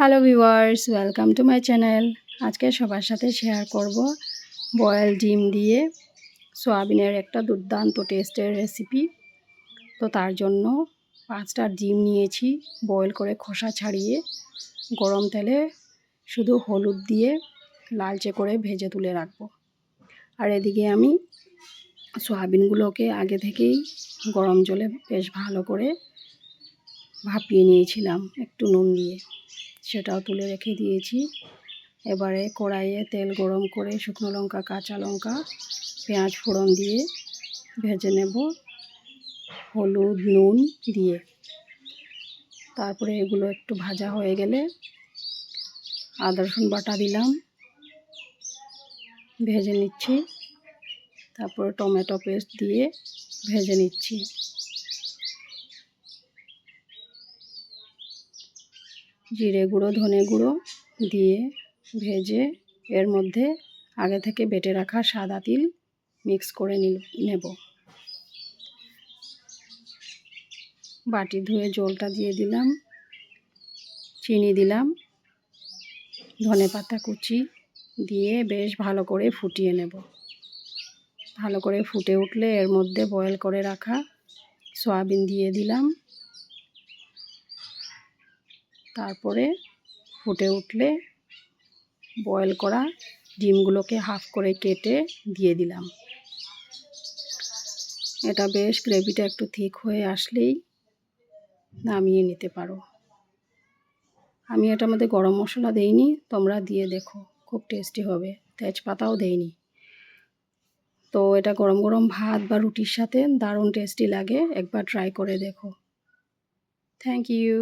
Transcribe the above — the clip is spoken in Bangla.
Hello viewers, welcome to my channel. আজকে সবার সাথে শেয়ার করব বয়েল ডিম দিয়ে সয়াবিনের একটা দুর্দান্ত টেস্টের রেসিপি। তো তার জন্য 5টা ডিম নিয়েছি, বয়েল করে খোসা ছাড়িয়ে গরম তেলে শুধু হলুদ দিয়ে লালচে করে ভেজে তুলে রাখবো। আর এদিকে আমি সয়াবিনগুলোকে আগে থেকেই গরম জলে বেশ ভালো করে ভাপিয়ে নিয়েছিলাম একটু নুন দিয়ে, সেটাও তুলে রেখে দিয়েছি। এবারে কড়াইয়ে তেল গরম করে শুকনো লঙ্কা, কাঁচা লঙ্কা, পেঁয়াজ ফোড়ন দিয়ে ভেজে নেব হলুদ নুন দিয়ে। তারপরে এগুলো একটু ভাজা হয়ে গেলে আদা রসুন বাটা দিলাম, ভেজে নিচ্ছি। তারপরে টমেটো পেস্ট দিয়ে ভেজে নিচ্ছি। জিরে গুঁড়ো, ধনে গুঁড়ো দিয়ে ভেজে এর মধ্যে আগে থেকে বেটে রাখা সাদা তিল মিক্স করে নেব। বাটি ধুয়ে জলটা দিয়ে দিলাম, চিনি দিলাম, ধনেপাতা কুচি দিয়ে বেশ ভালো করে ফুটিয়ে নেব। ভালো করে ফুটে উঠলে এর মধ্যে বয়েল করে রাখা সয়াবিন দিয়ে দিলাম। তারপরে ফুটে উঠলে বয়েল করা ডিমগুলোকে হাফ করে কেটে দিয়ে দিলাম। এটা বেশ গ্রেভিটা একটু থিক হয়ে আসলেই নামিয়ে নিতে পারো। আমি এটার মধ্যে গরম মশলা দেইনি, তোমরা দিয়ে দেখো, খুব টেস্টি হবে। তেজপাতাও দেইনি। তো এটা গরম গরম ভাত বা রুটির সাথে দারুণ টেস্টি লাগে, একবার ট্রাই করে দেখো। Thank you.